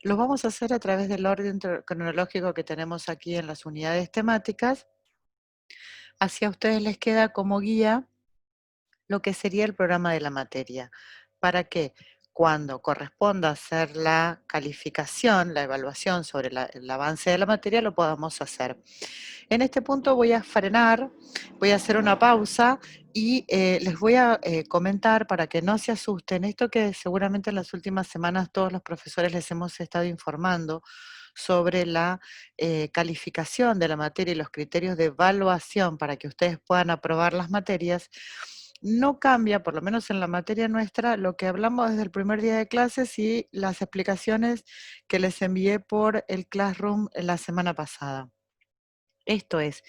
Lo vamos a hacer a través del orden cronológico que tenemos aquí en las unidades temáticas. Así a ustedes les queda como guía lo que sería el programa de la materia, para que cuando corresponda hacer la calificación, la evaluación sobre el avance de la materia, lo podamos hacer. En este punto voy a frenar, voy a hacer una pausa y les voy a comentar para que no se asusten, esto que seguramente en las últimas semanas todos los profesores les hemos estado informando sobre la calificación de la materia y los criterios de evaluación para que ustedes puedan aprobar las materias. No cambia, por lo menos en la materia nuestra, lo que hablamos desde el primer día de clases y las explicaciones que les envié por el Classroom la semana pasada. Esto es,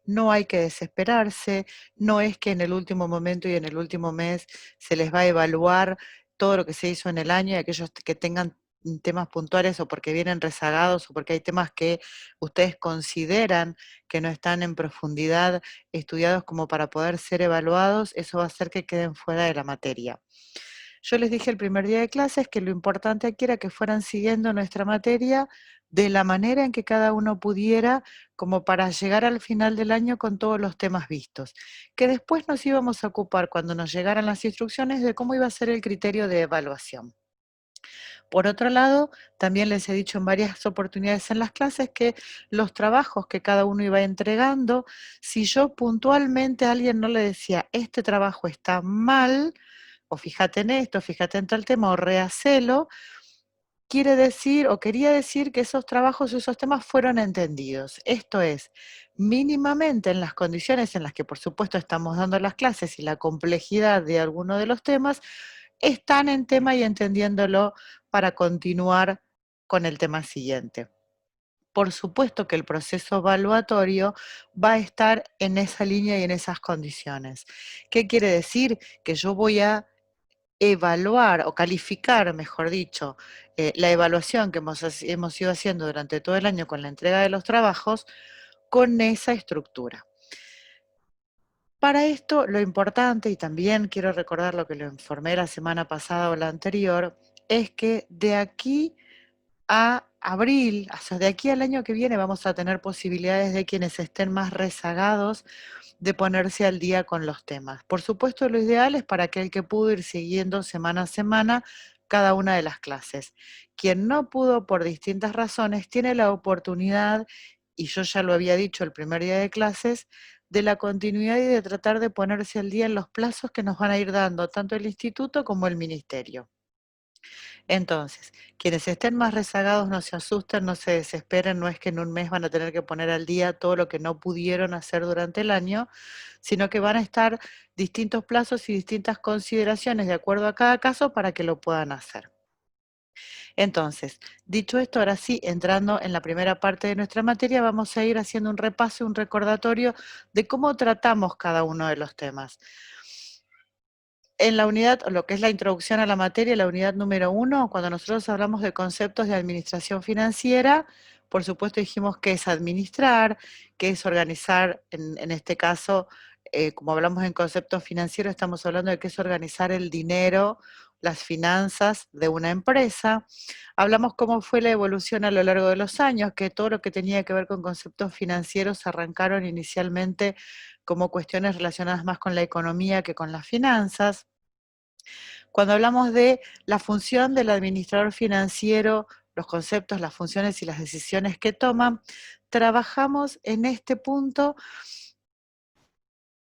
no hay que desesperarse, no es que en el último momento y en el último mes se les va a evaluar todo lo que se hizo en el año y aquellos que tengan temas puntuales o porque vienen rezagados o porque hay temas que ustedes consideran que no están en profundidad estudiados como para poder ser evaluados, eso va a hacer que queden fuera de la materia. Yo les dije el primer día de clases que lo importante aquí era que fueran siguiendo nuestra materia de la manera en que cada uno pudiera, como para llegar al final del año con todos los temas vistos. Que después nos íbamos a ocupar, cuando nos llegaran las instrucciones, de cómo iba a ser el criterio de evaluación. Por otro lado, también les he dicho en varias oportunidades en las clases que los trabajos que cada uno iba entregando, si yo puntualmente a alguien no le decía, este trabajo está mal, o fíjate en esto, fíjate en tal tema, o rehacelo, quiere decir o quería decir que esos trabajos, esos temas fueron entendidos. Esto es, mínimamente en las condiciones en las que por supuesto estamos dando las clases y la complejidad de alguno de los temas, están en tema y entendiéndolo para continuar con el tema siguiente. Por supuesto que el proceso evaluatorio va a estar en esa línea y en esas condiciones. ¿Qué quiere decir? Que yo voy a evaluar o calificar, mejor dicho, la evaluación que hemos ido haciendo durante todo el año con la entrega de los trabajos con esa estructura. Para esto, lo importante, y también quiero recordar lo que lo informé la semana pasada o la anterior, es que de aquí a abril, o sea, de aquí al año que viene vamos a tener posibilidades de quienes estén más rezagados de ponerse al día con los temas. Por supuesto, lo ideal es para aquel que pudo ir siguiendo semana a semana cada una de las clases. Quien no pudo por distintas razones tiene la oportunidad, y yo ya lo había dicho el primer día de clases, de la continuidad y de tratar de ponerse al día en los plazos que nos van a ir dando tanto el instituto como el ministerio. Entonces, quienes estén más rezagados no se asusten, no se desesperen, no es que en un mes van a tener que poner al día todo lo que no pudieron hacer durante el año, sino que van a estar distintos plazos y distintas consideraciones de acuerdo a cada caso para que lo puedan hacer. Entonces, dicho esto, ahora sí, entrando en la primera parte de nuestra materia, vamos a ir haciendo un repaso, un recordatorio de cómo tratamos cada uno de los temas. En la unidad, o lo que es la introducción a la materia, la unidad número 1, cuando nosotros hablamos de conceptos de administración financiera, por supuesto dijimos qué es administrar, qué es organizar, en este caso, como hablamos en conceptos financieros, estamos hablando de qué es organizar el dinero, las finanzas de una empresa. Hablamos cómo fue la evolución a lo largo de los años, que todo lo que tenía que ver con conceptos financieros arrancaron inicialmente como cuestiones relacionadas más con la economía que con las finanzas. Cuando hablamos de la función del administrador financiero, los conceptos, las funciones y las decisiones que toman, trabajamos en este punto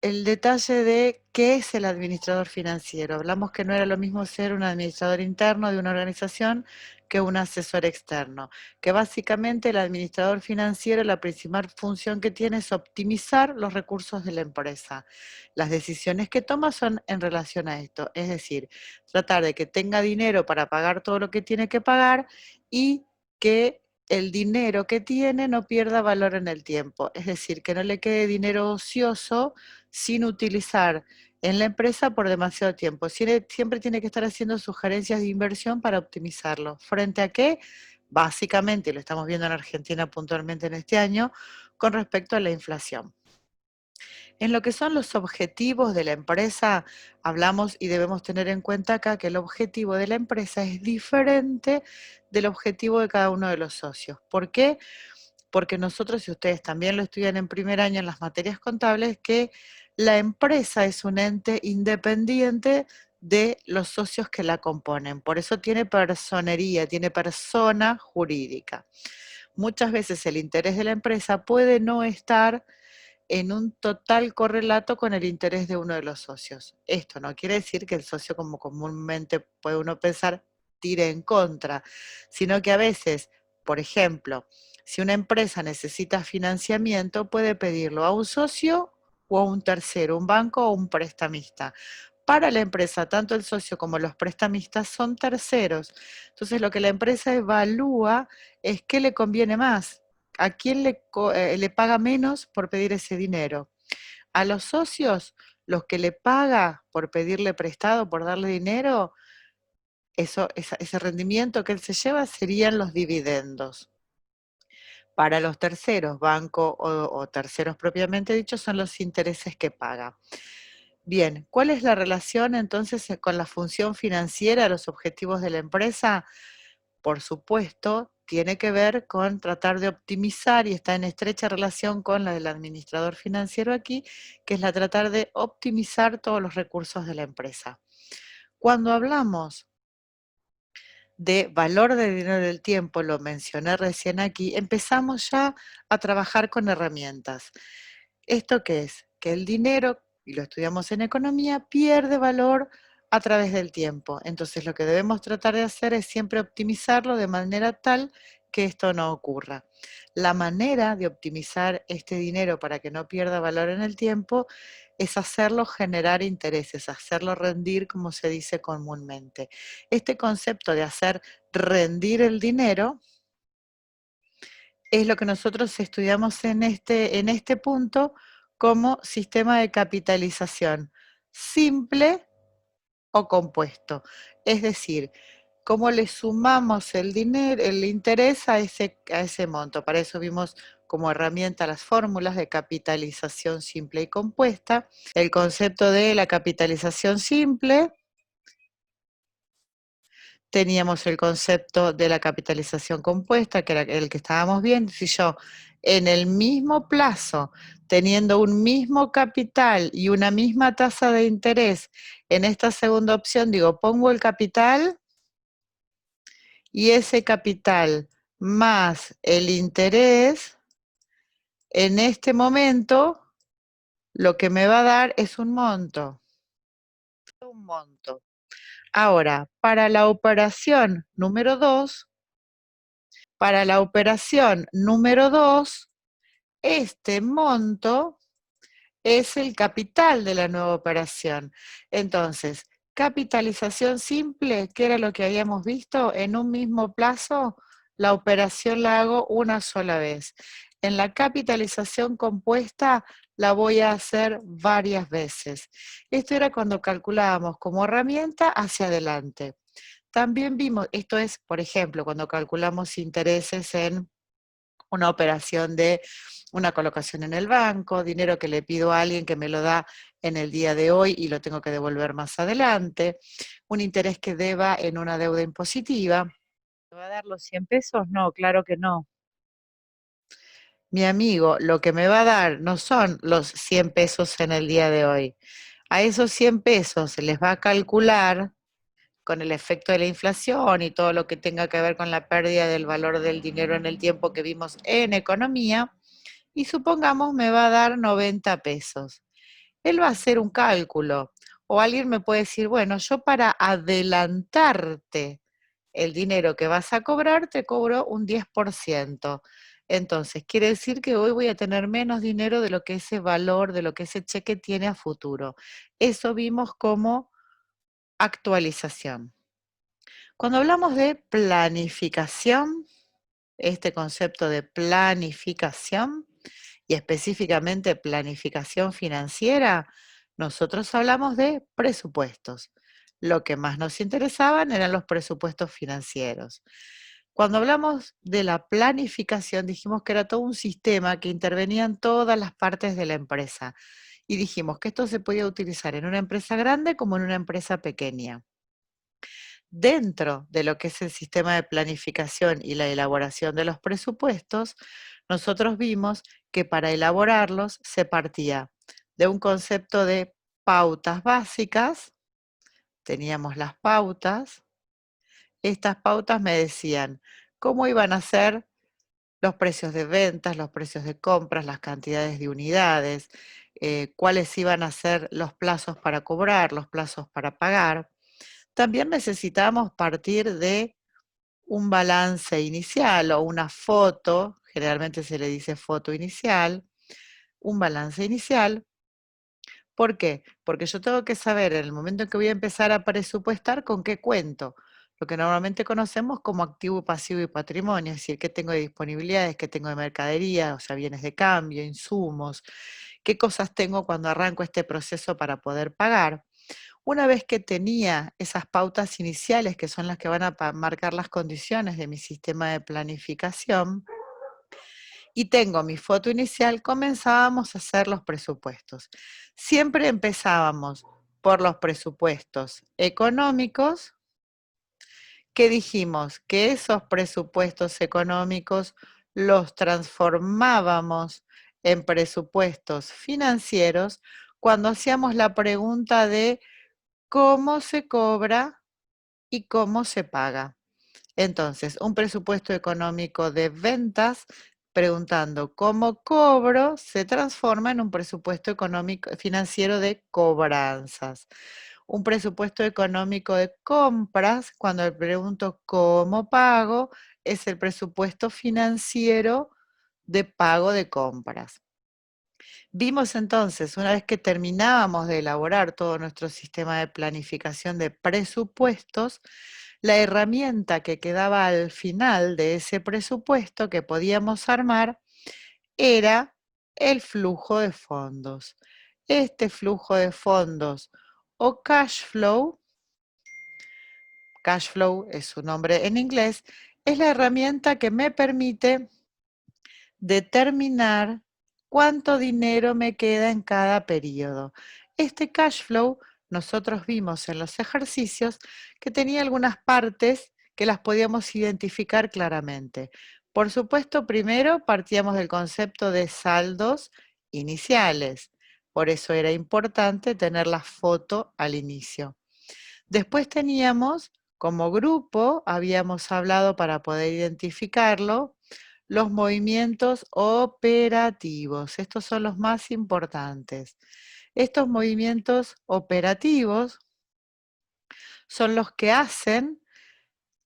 el detalle de qué es el administrador financiero. Hablamos que no era lo mismo ser un administrador interno de una organización que un asesor externo, que básicamente el administrador financiero, la principal función que tiene es optimizar los recursos de la empresa. Las decisiones que toma son en relación a esto, es decir, tratar de que tenga dinero para pagar todo lo que tiene que pagar y que el dinero que tiene no pierda valor en el tiempo, es decir, que no le quede dinero ocioso sin utilizar en la empresa por demasiado tiempo. Siempre tiene que estar haciendo sugerencias de inversión para optimizarlo. ¿Frente a qué? Básicamente, lo estamos viendo en Argentina puntualmente en este año, con respecto a la inflación. En lo que son los objetivos de la empresa, hablamos y debemos tener en cuenta acá que el objetivo de la empresa es diferente del objetivo de cada uno de los socios. ¿Por qué? Porque nosotros, y ustedes también lo estudian en primer año en las materias contables, que la empresa es un ente independiente de los socios que la componen. Por eso tiene personería, tiene persona jurídica. Muchas veces el interés de la empresa puede no estar en un total correlato con el interés de uno de los socios. Esto no quiere decir que el socio, como comúnmente puede uno pensar, tire en contra, sino que a veces, por ejemplo, si una empresa necesita financiamiento, puede pedirlo a un socio o a un tercero, un banco o un prestamista. Para la empresa, tanto el socio como los prestamistas son terceros. Entonces, lo que la empresa evalúa es qué le conviene más, a quién le paga menos por pedir ese dinero. A los socios, los que le paga por pedirle prestado, por darle dinero, ese rendimiento que él se lleva serían los dividendos. Para los terceros, banco o terceros propiamente dichos, son los intereses que paga. Bien, ¿cuál es la relación entonces con la función financiera, los objetivos de la empresa? Por supuesto, tiene que ver con tratar de optimizar y está en estrecha relación con la del administrador financiero aquí, que es la tratar de optimizar todos los recursos de la empresa. Cuando hablamos de valor de dinero del tiempo, lo mencioné recién aquí, empezamos ya a trabajar con herramientas. ¿Esto qué es? Que el dinero, y lo estudiamos en economía, pierde valor a través del tiempo. Entonces lo que debemos tratar de hacer es siempre optimizarlo de manera tal que esto no ocurra. La manera de optimizar este dinero para que no pierda valor en el tiempo es hacerlo generar intereses, hacerlo rendir, como se dice comúnmente. Este concepto de hacer rendir el dinero es lo que nosotros estudiamos en este punto como sistema de capitalización simple o compuesto. Es decir, cómo le sumamos el dinero, el interés a ese monto. Para eso vimos como herramienta las fórmulas de capitalización simple y compuesta. El concepto de la capitalización simple, teníamos el concepto de la capitalización compuesta, que era el que estábamos viendo. Si yo en el mismo plazo, teniendo un mismo capital y una misma tasa de interés, en esta segunda opción digo, pongo el capital y ese capital más el interés, en este momento lo que me va a dar es un monto. Un monto. Ahora, para la operación número 2, este monto es el capital de la nueva operación. Entonces, capitalización simple, que era lo que habíamos visto, en un mismo plazo, la operación la hago una sola vez. En la capitalización compuesta la voy a hacer varias veces. Esto era cuando calculábamos como herramienta hacia adelante. También vimos, esto es, por ejemplo, cuando calculamos intereses en una operación de una colocación en el banco, dinero que le pido a alguien que me lo da en el día de hoy y lo tengo que devolver más adelante, un interés que deba en una deuda impositiva. ¿Me va a dar los 100 pesos? No, claro que no. Mi amigo, lo que me va a dar no son los 100 pesos en el día de hoy. A esos 100 pesos se les va a calcular con el efecto de la inflación y todo lo que tenga que ver con la pérdida del valor del dinero en el tiempo que vimos en economía, y supongamos me va a dar 90 pesos. Él va a hacer un cálculo o alguien me puede decir, bueno, yo para adelantarte el dinero que vas a cobrar, te cobro un 10%. Entonces, quiere decir que hoy voy a tener menos dinero de lo que ese valor, de lo que ese cheque tiene a futuro. Eso vimos como actualización. Cuando hablamos de planificación, este concepto de planificación y específicamente planificación financiera, nosotros hablamos de presupuestos. Lo que más nos interesaban eran los presupuestos financieros. Cuando hablamos de la planificación, dijimos que era todo un sistema que intervenía en todas las partes de la empresa. Y dijimos que esto se podía utilizar en una empresa grande como en una empresa pequeña. Dentro de lo que es el sistema de planificación y la elaboración de los presupuestos, nosotros vimos que para elaborarlos se partía de un concepto de pautas básicas, teníamos las pautas, estas pautas me decían cómo iban a ser los precios de ventas, los precios de compras, las cantidades de unidades, cuáles iban a ser los plazos para cobrar, los plazos para pagar. También necesitábamos partir de un balance inicial o una foto, generalmente se le dice foto inicial, un balance inicial. ¿Por qué? Porque yo tengo que saber en el momento en que voy a empezar a presupuestar con qué cuento, lo que normalmente conocemos como activo, pasivo y patrimonio, es decir, qué tengo de disponibilidades, qué tengo de mercadería, o sea, bienes de cambio, insumos, qué cosas tengo cuando arranco este proceso para poder pagar. Una vez que tenía esas pautas iniciales, que son las que van a marcar las condiciones de mi sistema de planificación, y tengo mi foto inicial, comenzábamos a hacer los presupuestos. Siempre empezábamos por los presupuestos económicos, que dijimos que esos presupuestos económicos los transformábamos en presupuestos financieros cuando hacíamos la pregunta de cómo se cobra y cómo se paga. Entonces, un presupuesto económico de ventas, preguntando cómo cobro, se transforma en un presupuesto económico financiero de cobranzas. Un presupuesto económico de compras, cuando le pregunto cómo pago, es el presupuesto financiero de pago de compras. Vimos entonces, una vez que terminábamos de elaborar todo nuestro sistema de planificación de presupuestos, la herramienta que quedaba al final de ese presupuesto que podíamos armar era el flujo de fondos. Este flujo de fondos o cash flow es su nombre en inglés, es la herramienta que me permite determinar cuánto dinero me queda en cada periodo. Este cash flow, nosotros vimos en los ejercicios que tenía algunas partes que las podíamos identificar claramente. Por supuesto, primero partíamos del concepto de saldos iniciales. Por eso era importante tener la foto al inicio. Después teníamos, como grupo, habíamos hablado para poder identificarlo, los movimientos operativos. Estos son los más importantes. Estos movimientos operativos son los que hacen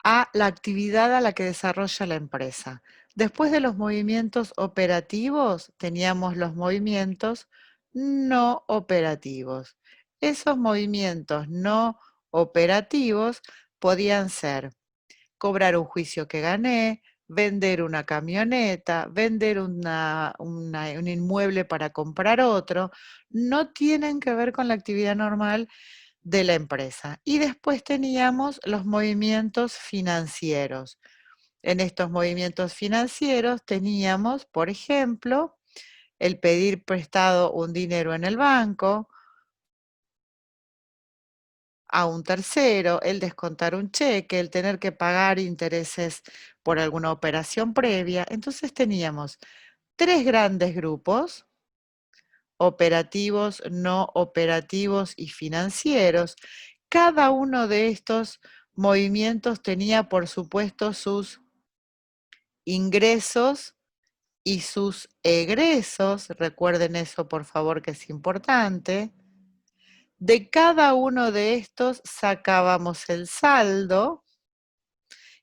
a la actividad a la que desarrolla la empresa. Después de los movimientos operativos, teníamos los movimientos no operativos. Esos movimientos no operativos podían ser cobrar un juicio que gané, vender una camioneta, vender un inmueble para comprar otro, no tienen que ver con la actividad normal de la empresa. Y después teníamos los movimientos financieros. En estos movimientos financieros teníamos, por ejemplo, el pedir prestado un dinero en el banco a un tercero, el descontar un cheque, el tener que pagar intereses por alguna operación previa. Entonces teníamos tres grandes grupos: operativos, no operativos y financieros. Cada uno de estos movimientos tenía, por supuesto, sus ingresos y sus egresos. Recuerden eso, por favor, que es importante. De cada uno de estos sacábamos el saldo,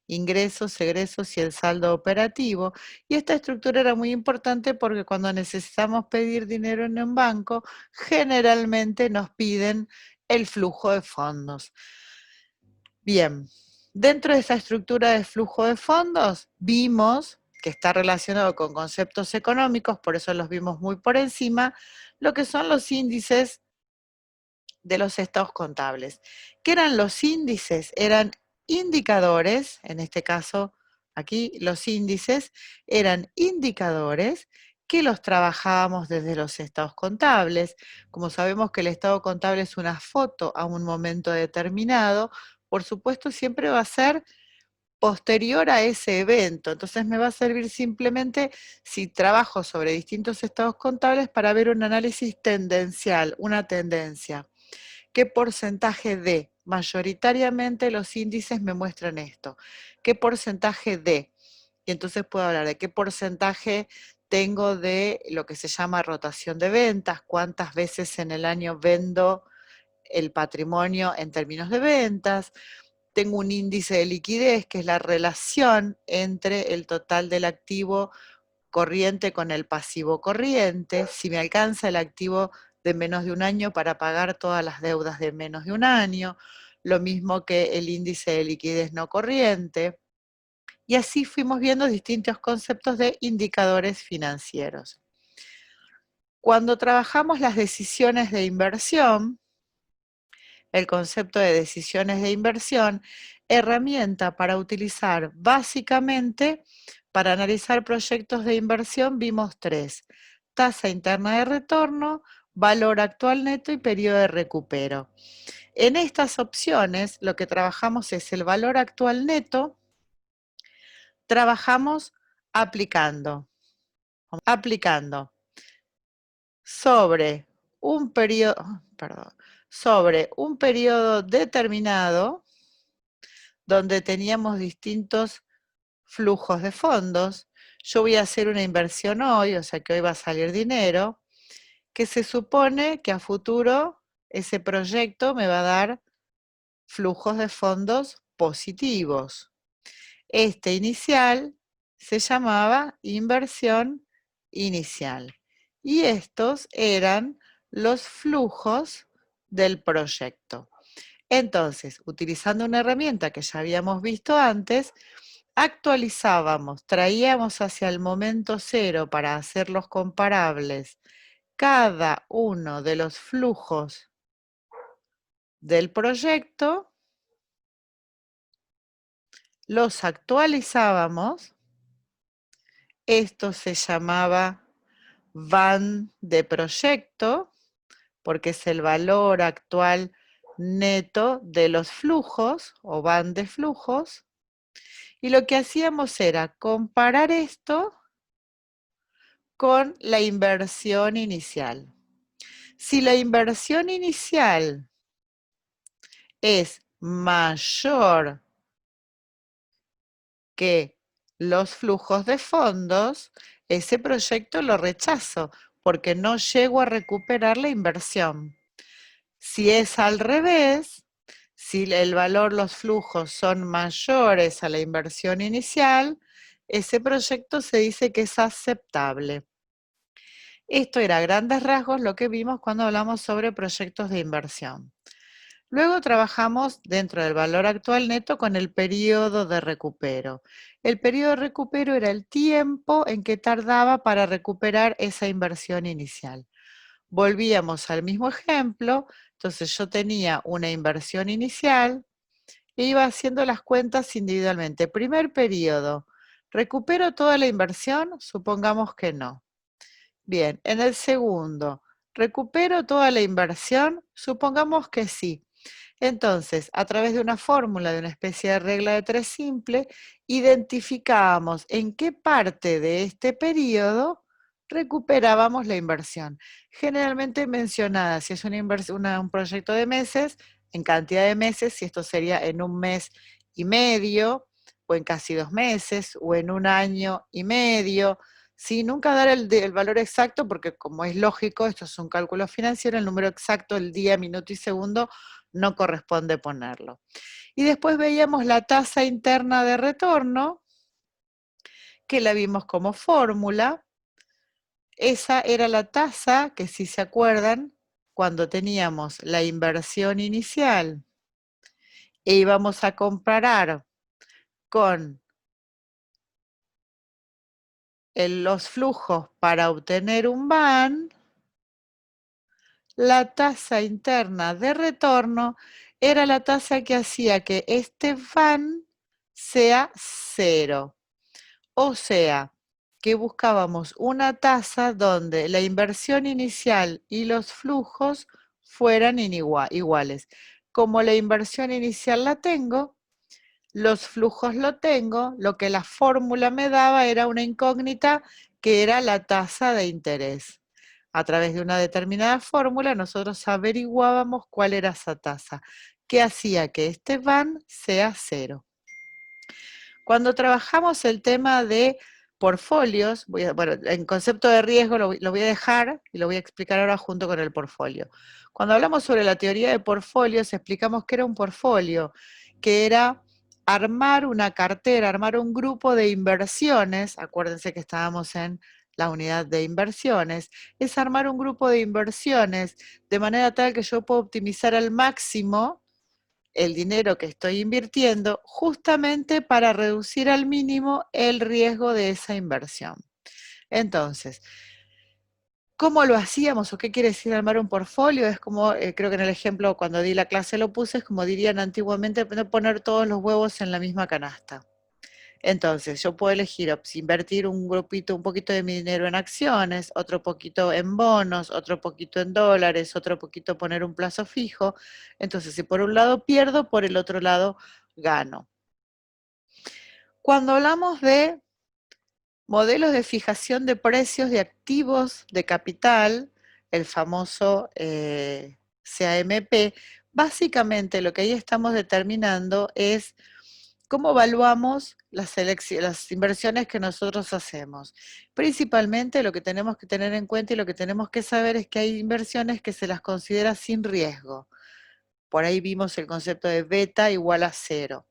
ingresos, egresos y el saldo operativo. Y esta estructura era muy importante porque cuando necesitamos pedir dinero en un banco, generalmente nos piden el flujo de fondos. Bien, dentro de esa estructura de flujo de fondos, vimos que está relacionado con conceptos económicos, por eso los vimos muy por encima, lo que son los índices de los estados contables. ¿Qué eran los índices? Eran indicadores, en este caso Aquí los índices eran indicadores que los trabajábamos desde los estados contables. Como sabemos que el estado contable es una foto a un momento determinado, por supuesto siempre va a ser posterior a ese evento. Entonces me va a servir simplemente si trabajo sobre distintos estados contables para ver un análisis tendencial, una tendencia. ¿Qué porcentaje de? Mayoritariamente los índices me muestran esto. ¿Qué porcentaje de? Y entonces puedo hablar de qué porcentaje tengo de lo que se llama rotación de ventas, cuántas veces en el año vendo el patrimonio en términos de ventas. Tengo un índice de liquidez, que es la relación entre el total del activo corriente con el pasivo corriente, si me alcanza el activo de menos de un año para pagar todas las deudas de menos de un año, lo mismo que el índice de liquidez no corriente. Y así fuimos viendo distintos conceptos de indicadores financieros. Cuando trabajamos las decisiones de inversión, el concepto de decisiones de inversión, herramienta para utilizar básicamente para analizar proyectos de inversión vimos tres: tasa interna de retorno, valor actual neto y periodo de recupero. En estas opciones lo que trabajamos es el valor actual neto, trabajamos aplicando sobre un periodo, sobre un periodo determinado donde teníamos distintos flujos de fondos. Yo voy a hacer una inversión hoy, o sea que hoy va a salir dinero, que se supone que a futuro ese proyecto me va a dar flujos de fondos positivos. Este inicial se llamaba inversión inicial y estos eran los flujos del proyecto. Entonces, utilizando una herramienta que ya habíamos visto antes, actualizábamos, traíamos hacia el momento cero para hacerlos comparables cada uno de los flujos del proyecto, los actualizábamos. Esto se llamaba van de proyecto, porque es el valor actual neto de los flujos o van de flujos. Y lo que hacíamos era comparar esto con la inversión inicial. Si la inversión inicial es mayor que los flujos de fondos, ese proyecto lo rechazo porque no llego a recuperar la inversión. Si es al revés, si el valor, los flujos son mayores a la inversión inicial, ese proyecto se dice que es aceptable. Esto era a grandes rasgos lo que vimos cuando hablamos sobre proyectos de inversión. Luego trabajamos dentro del valor actual neto con el periodo de recupero. El periodo de recupero era el tiempo en que tardaba para recuperar esa inversión inicial. Volvíamos al mismo ejemplo, entonces yo tenía una inversión inicial e iba haciendo las cuentas individualmente. Primer periodo, ¿recupero toda la inversión? Supongamos que no. Bien, en el segundo, ¿recupero toda la inversión? Supongamos que sí. Entonces, a través de una fórmula, de una especie de regla de tres simple, identificábamos en qué parte de este periodo recuperábamos la inversión. Generalmente mencionada, si es un proyecto de meses, en cantidad de meses, si esto sería en un mes y medio, o en casi 2 meses, o en un año y medio, sin nunca dar el valor exacto, porque como es lógico, esto es un cálculo financiero, el número exacto, el día, minuto y segundo, no corresponde ponerlo. Y después veíamos la tasa interna de retorno, que la vimos como fórmula. Esa era la tasa que, si se acuerdan, cuando teníamos la inversión inicial e íbamos a comparar con los flujos para obtener un VAN, la tasa interna de retorno era la tasa que hacía que este VAN sea cero. O sea, que buscábamos una tasa donde la inversión inicial y los flujos fueran iguales. Como la inversión inicial la tengo, los flujos lo tengo, lo que la fórmula me daba era una incógnita que era la tasa de interés. A través de una determinada fórmula nosotros averiguábamos cuál era esa tasa, que hacía que este van sea cero. Cuando trabajamos el tema de portfolios, bueno, en concepto de riesgo lo voy a dejar y lo voy a explicar ahora junto con el portfolio. Cuando hablamos sobre la teoría de portfolios, explicamos que era un portfolio, que era armar una cartera, armar un grupo de inversiones, acuérdense que estábamos en la unidad de inversiones, es armar un grupo de inversiones de manera tal que yo pueda optimizar al máximo el dinero que estoy invirtiendo justamente para reducir al mínimo el riesgo de esa inversión. Entonces, ¿cómo lo hacíamos o qué quiere decir armar un portfolio? Es como, creo que en el ejemplo cuando di la clase lo puse, es como dirían antiguamente, no poner todos los huevos en la misma canasta. Entonces, yo puedo elegir invertir un grupito, un poquito de mi dinero en acciones, otro poquito en bonos, otro poquito en dólares, otro poquito poner un plazo fijo. Entonces, si por un lado pierdo, por el otro lado gano. Cuando hablamos de modelos de fijación de precios de activos de capital, el famoso CAMP, básicamente lo que ahí estamos determinando es cómo evaluamos las inversiones que nosotros hacemos. Principalmente lo que tenemos que tener en cuenta y lo que tenemos que saber es que hay inversiones que se las considera sin riesgo. Por ahí vimos el concepto de beta igual a cero.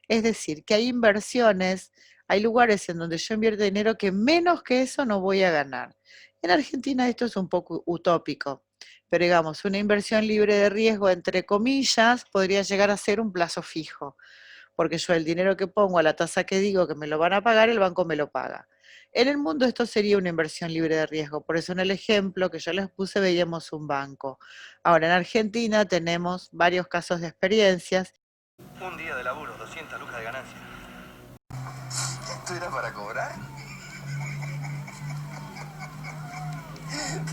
Es decir, que hay inversiones, hay lugares en donde yo invierto dinero que menos que eso no voy a ganar. En Argentina esto es un poco utópico, pero digamos, una inversión libre de riesgo, entre comillas, podría llegar a ser un plazo fijo, porque yo el dinero que pongo a la tasa que digo que me lo van a pagar, el banco me lo paga. En el mundo esto sería una inversión libre de riesgo, por eso en el ejemplo que yo les puse veíamos un banco. Ahora en Argentina tenemos varios casos de experiencias. Un día de laburo, 200 lucas de ganancia. ¿Esto era para cobrar?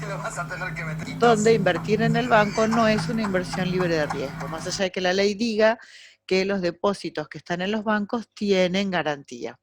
Te lo vas a tener que meter. Donde invertir en el banco no es una inversión libre de riesgo, más allá de que la ley diga que los depósitos que están en los bancos tienen garantía.